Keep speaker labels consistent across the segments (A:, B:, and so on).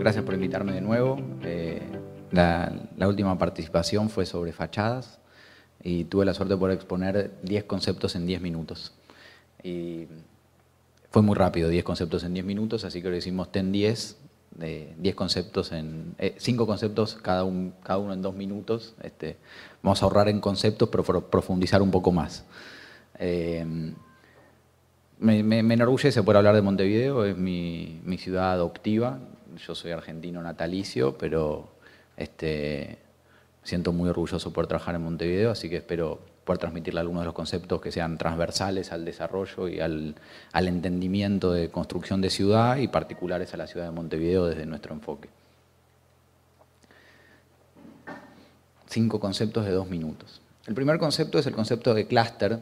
A: Gracias por invitarme de nuevo. La última participación fue sobre fachadas y tuve la suerte de poder exponer 10 conceptos en 10 minutos. Y fue muy rápido, 10 conceptos en 10 minutos, así que lo hicimos 10, 10 conceptos en 5 conceptos cada uno en 2 minutos. Vamos a ahorrar en conceptos, pero profundizar un poco más. Me enorgullece poder hablar de Montevideo, es mi ciudad adoptiva. Yo soy argentino natalicio, pero me siento muy orgulloso por trabajar en Montevideo, así que espero poder transmitirle algunos de los conceptos que sean transversales al desarrollo y al entendimiento de construcción de ciudad y particulares a la ciudad de Montevideo desde nuestro enfoque. 5 conceptos de 2 minutos. El primer concepto es el concepto de clúster,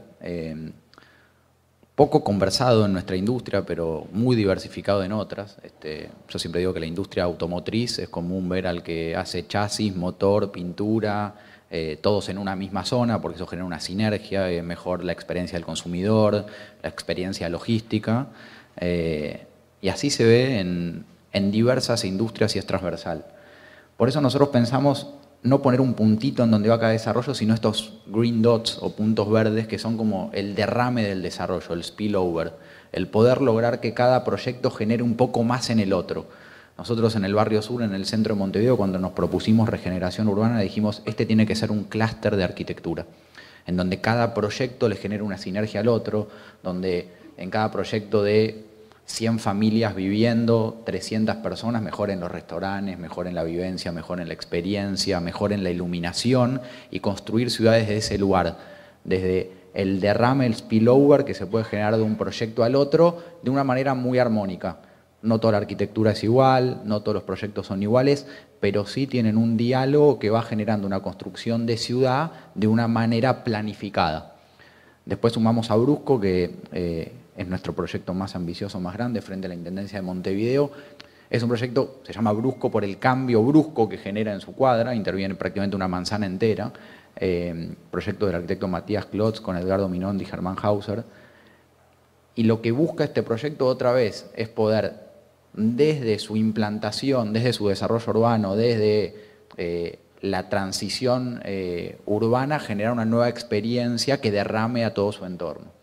A: poco conversado en nuestra industria, pero muy diversificado en otras. Yo siempre digo que la industria automotriz es común ver al que hace chasis, motor, pintura, todos en una misma zona, porque eso genera una sinergia, mejor la experiencia del consumidor, la experiencia logística, y así se ve en diversas industrias y es transversal. Por eso nosotros pensamos no poner un puntito en donde va cada desarrollo, sino estos green dots o puntos verdes que son como el derrame del desarrollo, el spillover, el poder lograr que cada proyecto genere un poco más en el otro. Nosotros en el barrio sur, en el centro de Montevideo, cuando nos propusimos regeneración urbana, dijimos, tiene que ser un clúster de arquitectura, en donde cada proyecto le genera una sinergia al otro, donde en cada proyecto de 100 familias viviendo, 300 personas, mejoren los restaurantes, mejoren la vivencia, mejoren la experiencia, mejoren la iluminación y construir ciudades de ese lugar, desde el derrame, el spillover que se puede generar de un proyecto al otro de una manera muy armónica. No toda la arquitectura es igual, no todos los proyectos son iguales, pero sí tienen un diálogo que va generando una construcción de ciudad de una manera planificada. Después sumamos a Brusco, que es nuestro proyecto más ambicioso, más grande, frente a la Intendencia de Montevideo. Es un proyecto, se llama Brusco por el cambio brusco que genera en su cuadra, interviene prácticamente una manzana entera. Proyecto del arquitecto Matías Klotz con Edgardo Minondi y Germán Hauser. Y lo que busca este proyecto otra vez es poder, desde su implantación, desde su desarrollo urbano, desde la transición urbana, generar una nueva experiencia que derrame a todo su entorno.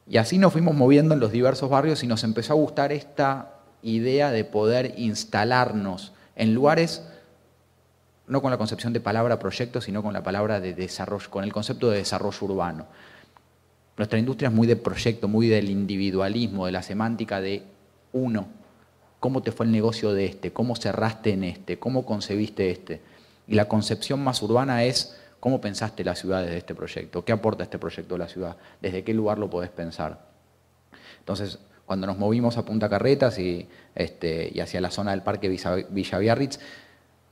A: Y así nos fuimos moviendo en los diversos barrios y nos empezó a gustar esta idea de poder instalarnos en lugares, no con la concepción de palabra proyecto, sino con la palabra de desarrollo, con el concepto de desarrollo urbano. Nuestra industria es muy de proyecto, muy del individualismo, de la semántica de uno. ¿Cómo te fue el negocio de este? ¿Cómo cerraste en este? ¿Cómo concebiste este? Y la concepción más urbana es ¿cómo pensaste la ciudad desde este proyecto? ¿Qué aporta este proyecto a la ciudad? ¿Desde qué lugar lo podés pensar? Entonces, cuando nos movimos a Punta Carretas y hacia la zona del Parque Villa Biarritz,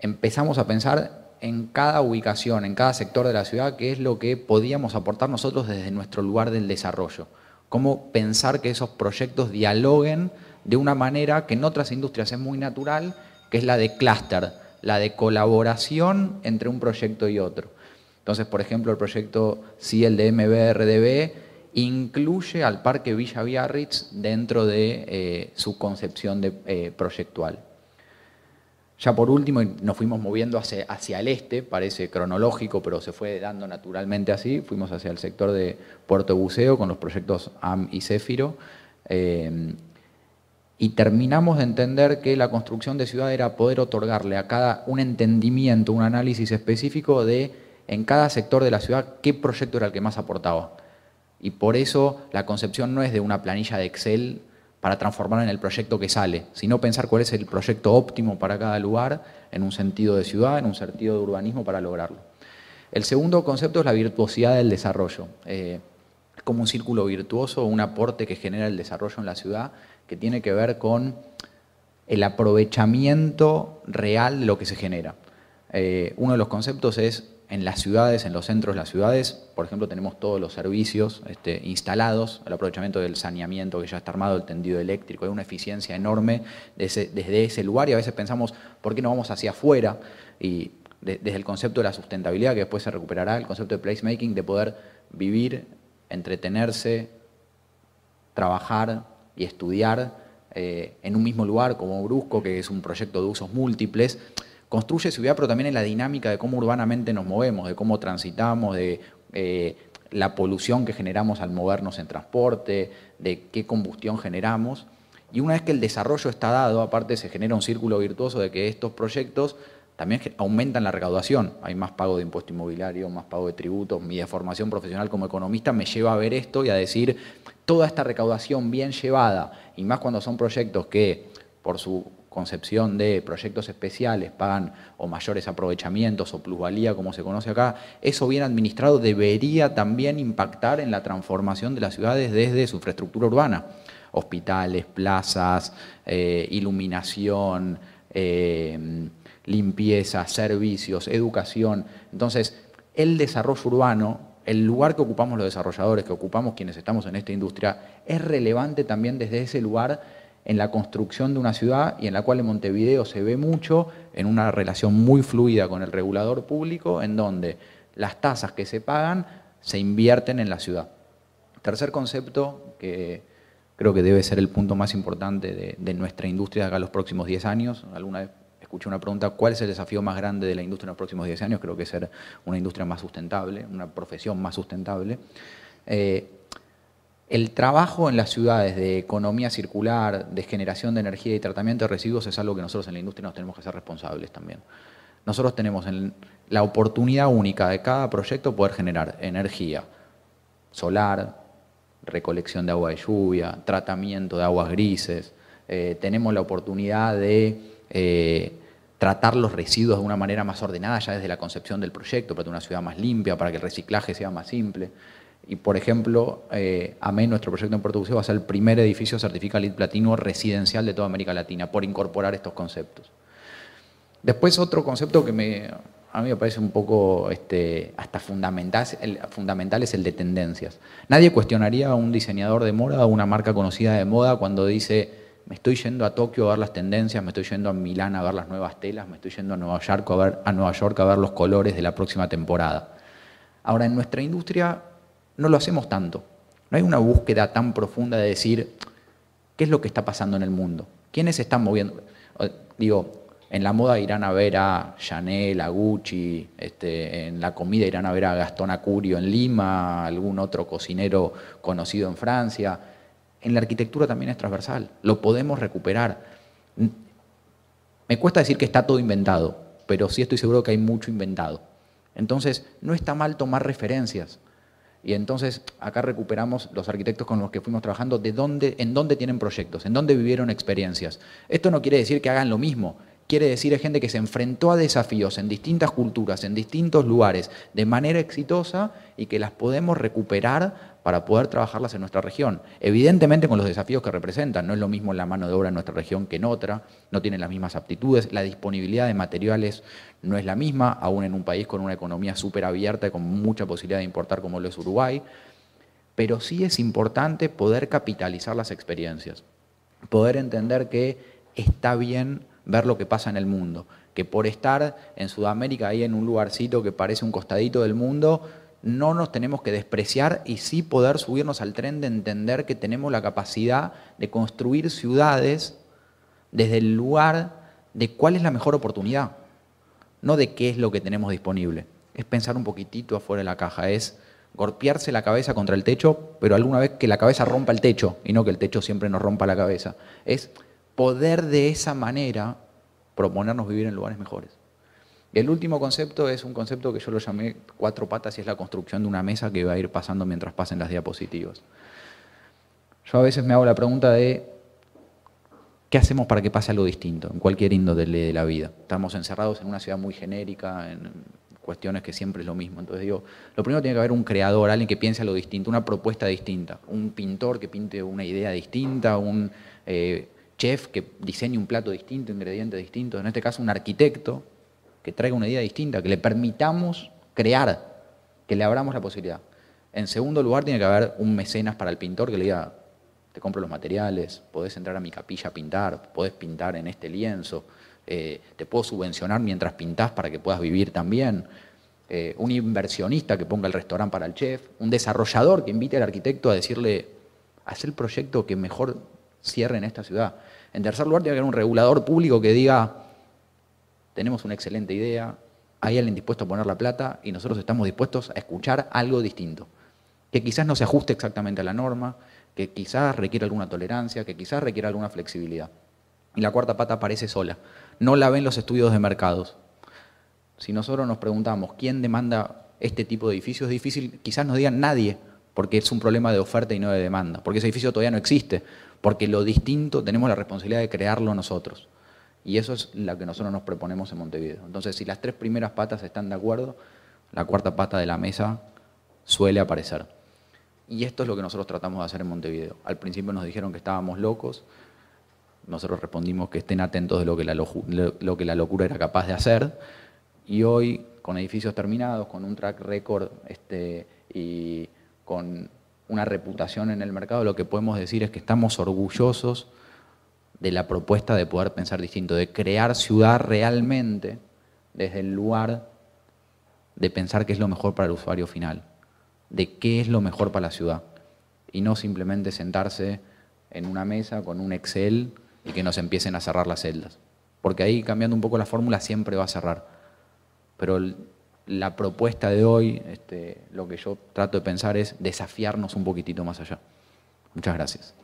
A: empezamos a pensar en cada ubicación, en cada sector de la ciudad, qué es lo que podíamos aportar nosotros desde nuestro lugar del desarrollo. Cómo pensar que esos proyectos dialoguen de una manera que en otras industrias es muy natural, que es la de clúster, la de colaboración entre un proyecto y otro. Entonces, por ejemplo, el proyecto, sí, el de MBRDB, incluye al Parque Villa Biarritz dentro de su concepción proyectual. Ya por último, nos fuimos moviendo hacia el este, parece cronológico, pero se fue dando naturalmente así. Fuimos hacia el sector de Puerto Buceo con los proyectos AM y Céfiro. Y terminamos de entender que la construcción de ciudad era poder otorgarle a cada un entendimiento, un análisis específico de en cada sector de la ciudad qué proyecto era el que más aportaba. Y por eso la concepción no es de una planilla de Excel para transformarla en el proyecto que sale, sino pensar cuál es el proyecto óptimo para cada lugar en un sentido de ciudad, en un sentido de urbanismo para lograrlo. El segundo concepto es la virtuosidad del desarrollo. Es como un círculo virtuoso, un aporte que genera el desarrollo en la ciudad que tiene que ver con el aprovechamiento real de lo que se genera. Uno de los conceptos es en las ciudades, en los centros de las ciudades, por ejemplo, tenemos todos los servicios instalados, el aprovechamiento del saneamiento que ya está armado, el tendido eléctrico, hay una eficiencia enorme desde ese lugar y a veces pensamos, ¿por qué no vamos hacia afuera? Y desde el concepto de la sustentabilidad, que después se recuperará, el concepto de placemaking, de poder vivir, entretenerse, trabajar y estudiar en un mismo lugar como Brusco, que es un proyecto de usos múltiples, construye ciudad, pero también en la dinámica de cómo urbanamente nos movemos, de cómo transitamos, de la polución que generamos al movernos en transporte, de qué combustión generamos. Y una vez que el desarrollo está dado, aparte se genera un círculo virtuoso de que estos proyectos también aumentan la recaudación. Hay más pago de impuesto inmobiliario, más pago de tributos. Mi formación profesional como economista me lleva a ver esto y a decir, toda esta recaudación bien llevada, y más cuando son proyectos que, por su concepción de proyectos especiales, pagan o mayores aprovechamientos o plusvalía, como se conoce acá, eso bien administrado debería también impactar en la transformación de las ciudades desde su infraestructura urbana. Hospitales, plazas, iluminación, limpieza, servicios, educación. Entonces, el desarrollo urbano, el lugar que ocupamos los desarrolladores, que ocupamos quienes estamos en esta industria, es relevante también desde ese lugar en la construcción de una ciudad y en la cual en Montevideo se ve mucho en una relación muy fluida con el regulador público, en donde las tasas que se pagan se invierten en la ciudad. Tercer concepto, que creo que debe ser el punto más importante de nuestra industria acá los próximos 10 años. Alguna vez escuché una pregunta, ¿cuál es el desafío más grande de la industria en los próximos 10 años? Creo que es ser una industria más sustentable, una profesión más sustentable. El trabajo en las ciudades de economía circular, de generación de energía y tratamiento de residuos es algo que nosotros en la industria nos tenemos que ser responsables también. Nosotros tenemos la oportunidad única de cada proyecto poder generar energía solar, recolección de agua de lluvia, tratamiento de aguas grises. Tenemos la oportunidad de tratar los residuos de una manera más ordenada ya desde la concepción del proyecto, para tener una ciudad más limpia, para que el reciclaje sea más simple. Y, por ejemplo, AMEN, nuestro proyecto en Puerto Buceo, va a ser el primer edificio certificado LEED Platino residencial de toda América Latina por incorporar estos conceptos. Después, otro concepto que a mí me parece un poco hasta fundamental es el de tendencias. Nadie cuestionaría a un diseñador de moda o una marca conocida de moda cuando dice, me estoy yendo a Tokio a ver las tendencias, me estoy yendo a Milán a ver las nuevas telas, me estoy yendo a Nueva York a ver los colores de la próxima temporada. Ahora, en nuestra industria no lo hacemos tanto. No hay una búsqueda tan profunda de decir qué es lo que está pasando en el mundo, quiénes se están moviendo. Digo, en la moda irán a ver a Chanel, a Gucci, en la comida irán a ver a Gastón Acurio en Lima, algún otro cocinero conocido en Francia. En la arquitectura también es transversal, lo podemos recuperar. Me cuesta decir que está todo inventado, pero sí estoy seguro que hay mucho inventado. Entonces, no está mal tomar referencias. Y entonces acá recuperamos los arquitectos con los que fuimos trabajando en dónde tienen proyectos, en dónde vivieron experiencias. Esto no quiere decir que hagan lo mismo, quiere decir es gente que se enfrentó a desafíos en distintas culturas, en distintos lugares, de manera exitosa y que las podemos recuperar para poder trabajarlas en nuestra región. Evidentemente con los desafíos que representan, no es lo mismo la mano de obra en nuestra región que en otra, no tienen las mismas aptitudes, la disponibilidad de materiales no es la misma, aún en un país con una economía súper abierta y con mucha posibilidad de importar como lo es Uruguay, pero sí es importante poder capitalizar las experiencias, poder entender que está bien ver lo que pasa en el mundo, que por estar en Sudamérica, ahí en un lugarcito que parece un costadito del mundo, no nos tenemos que despreciar y sí poder subirnos al tren de entender que tenemos la capacidad de construir ciudades desde el lugar de cuál es la mejor oportunidad, no de qué es lo que tenemos disponible. Es pensar un poquitito afuera de la caja, es golpearse la cabeza contra el techo, pero alguna vez que la cabeza rompa el techo y no que el techo siempre nos rompa la cabeza. Es poder de esa manera proponernos vivir en lugares mejores. Y el último concepto es un concepto que yo lo llamé 4 patas y es la construcción de una mesa que va a ir pasando mientras pasen las diapositivas. Yo a veces me hago la pregunta de ¿qué hacemos para que pase algo distinto en cualquier índole de la vida? Estamos encerrados en una ciudad muy genérica, en cuestiones que siempre es lo mismo. Entonces digo, lo primero tiene que haber un creador, alguien que piense algo distinto, una propuesta distinta, un pintor que pinte una idea distinta, un chef que diseñe un plato distinto, ingredientes distintos, en este caso un arquitecto que traiga una idea distinta, que le permitamos crear, que le abramos la posibilidad. En segundo lugar, tiene que haber un mecenas para el pintor que le diga, te compro los materiales, podés entrar a mi capilla a pintar, podés pintar en este lienzo, te puedo subvencionar mientras pintás para que puedas vivir también. Un inversionista que ponga el restaurante para el chef, un desarrollador que invite al arquitecto a decirle, haz el proyecto que mejor cierre en esta ciudad. En tercer lugar, tiene que haber un regulador público que diga, tenemos una excelente idea, hay alguien dispuesto a poner la plata y nosotros estamos dispuestos a escuchar algo distinto, que quizás no se ajuste exactamente a la norma, que quizás requiera alguna tolerancia, que quizás requiera alguna flexibilidad. Y la cuarta pata aparece sola. No la ven los estudios de mercados. Si nosotros nos preguntamos quién demanda este tipo de edificios, es difícil, quizás nos digan nadie, porque es un problema de oferta y no de demanda, porque ese edificio todavía no existe, porque lo distinto tenemos la responsabilidad de crearlo nosotros. Y eso es lo que nosotros nos proponemos en Montevideo. Entonces, si las tres primeras patas están de acuerdo, la cuarta pata de la mesa suele aparecer. Y esto es lo que nosotros tratamos de hacer en Montevideo. Al principio nos dijeron que estábamos locos, nosotros respondimos que estén atentos de lo que la locura era capaz de hacer, y hoy, con edificios terminados, con un track record y con una reputación en el mercado, lo que podemos decir es que estamos orgullosos de la propuesta de poder pensar distinto, de crear ciudad realmente desde el lugar de pensar qué es lo mejor para el usuario final, de qué es lo mejor para la ciudad, y no simplemente sentarse en una mesa con un Excel y que nos empiecen a cerrar las celdas. Porque ahí, cambiando un poco la fórmula, siempre va a cerrar. Pero la propuesta de hoy, lo que yo trato de pensar es desafiarnos un poquitito más allá. Muchas gracias.